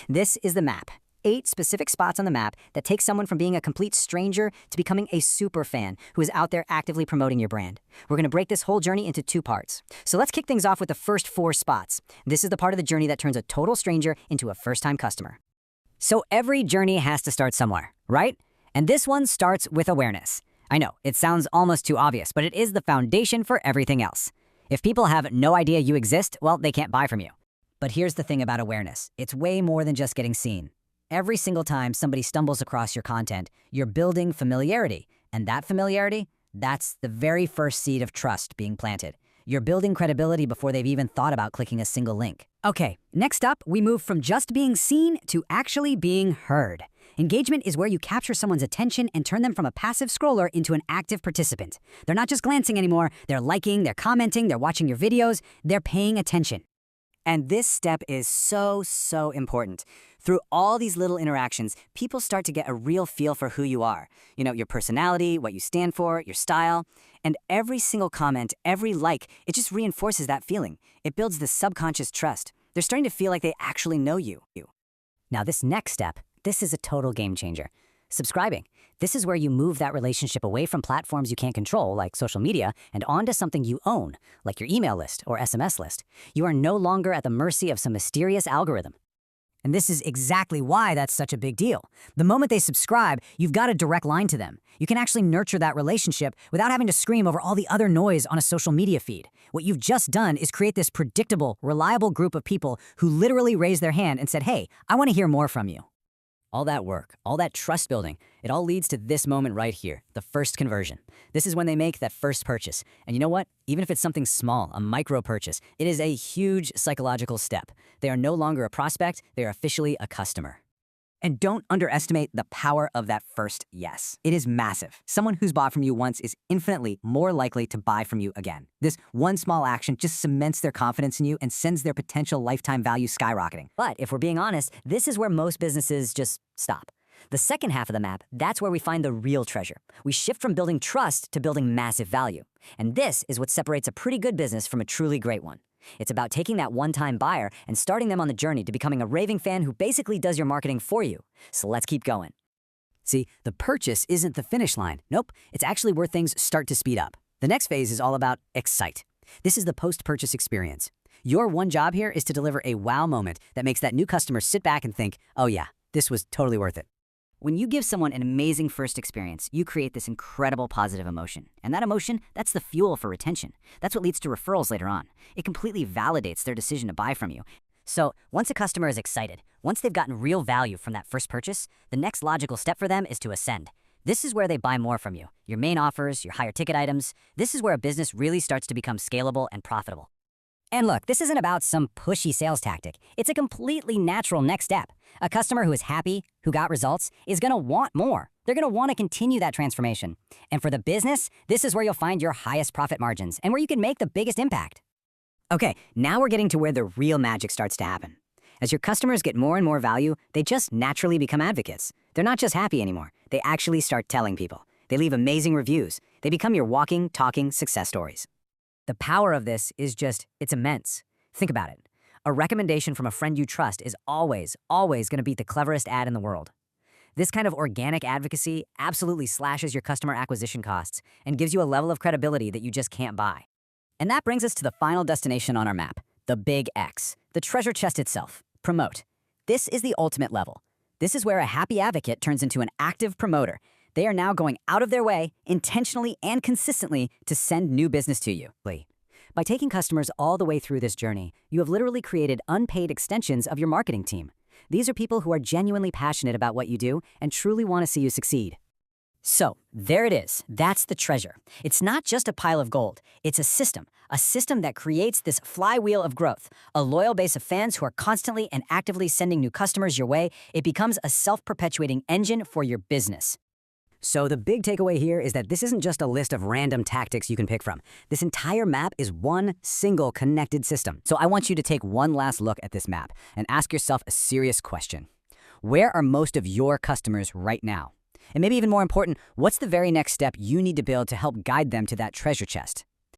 This is the map. 8 specific spots on the map that take someone from being a complete stranger to becoming a super fan who is out there actively promoting your brand. We're going to break this whole journey into 2 parts. So let's kick things off with the first 4 spots. This is the part of the journey that turns a total stranger into a first-time customer. So every journey has to start somewhere, right? And this one starts with awareness. I know, it sounds almost too obvious, but it is the foundation for everything else. If people have no idea you exist, well, they can't buy from you. But here's the thing about awareness. It's way more than just getting seen. Every single time somebody stumbles across your content, you're building familiarity. And that familiarity, that's the very first seed of trust being planted. You're building credibility before they've even thought about clicking a single link. Okay, next up, we move from just being seen to actually being heard. Engagement is where you capture someone's attention and turn them from a passive scroller into an active participant. They're not just glancing anymore, they're liking, they're commenting, they're watching your videos, they're paying attention. And this step is so important. Through all these little interactions, people start to get a real feel for who you are. You know, your personality, what you stand for, your style. And every single comment, every like, it just reinforces that feeling. It builds this subconscious trust. They're starting to feel like they actually know you. Now this next step, this is a total game changer. Subscribing. This is where you move that relationship away from platforms you can't control, like social media, and onto something you own, like your email list or SMS list. You are no longer at the mercy of some mysterious algorithm. And this is exactly why that's such a big deal. The moment they subscribe, you've got a direct line to them. You can actually nurture that relationship without having to scream over all the other noise on a social media feed. What you've just done is create this predictable, reliable group of people who literally raised their hand and said, "Hey, I want to hear more from you." All that work, all that trust building, it all leads to this moment right here, the first conversion. This is when they make that first purchase. And you know what? Even if it's something small, a micro purchase, it is a huge psychological step. They are no longer a prospect, they are officially a customer. And don't underestimate the power of that first yes. It is massive. Someone who's bought from you once is infinitely more likely to buy from you again. This one small action just cements their confidence in you and sends their potential lifetime value skyrocketing. But if we're being honest, this is where most businesses just stop. The second half of the map, that's where we find the real treasure. We shift from building trust to building massive value. And this is what separates a pretty good business from a truly great one. It's about taking that one-time buyer and starting them on the journey to becoming a raving fan who basically does your marketing for you. So let's keep going. See, the purchase isn't the finish line. Nope, it's actually where things start to speed up. The next phase is all about excite. This is the post-purchase experience. Your one job here is to deliver a wow moment that makes that new customer sit back and think, "Oh yeah, this was totally worth it." When you give someone an amazing first experience, you create this incredible positive emotion. And that emotion, that's the fuel for retention. That's what leads to referrals later on. It completely validates their decision to buy from you. So once a customer is excited, once they've gotten real value from that first purchase, the next logical step for them is to ascend. This is where they buy more from you. Your main offers, your higher ticket items. This is where a business really starts to become scalable and profitable. And look, this isn't about some pushy sales tactic. It's a completely natural next step. A customer who is happy, who got results, is going to want more. They're going to want to continue that transformation. And for the business, this is where you'll find your highest profit margins and where you can make the biggest impact. Okay, now we're getting to where the real magic starts to happen. As your customers get more and more value, they just naturally become advocates. They're not just happy anymore. They actually start telling people. They leave amazing reviews. They become your walking, talking success stories. The power of this is it's immense. Think about it. A recommendation from a friend you trust is always going to beat the cleverest ad in the world. This kind of organic advocacy absolutely slashes your customer acquisition costs and gives you a level of credibility that you just can't buy. And that brings us to the final destination on our map, the big X, the treasure chest itself, promote. This is the ultimate level. This is where a happy advocate turns into an active promoter. They are now going out of their way, intentionally and consistently, to send new business to you. By taking customers all the way through this journey, you have literally created unpaid extensions of your marketing team. These are people who are genuinely passionate about what you do and truly want to see you succeed. So, there it is. That's the treasure. It's not just a pile of gold. It's a system that creates this flywheel of growth, a loyal base of fans who are constantly and actively sending new customers your way. It becomes a self-perpetuating engine for your business. So the big takeaway here is that this isn't just a list of random tactics you can pick from. This entire map is one single connected system. So I want you to take one last look at this map and ask yourself a serious question. Where are most of your customers right now? And maybe even more important, what's the very next step you need to build to help guide them to that treasure chest?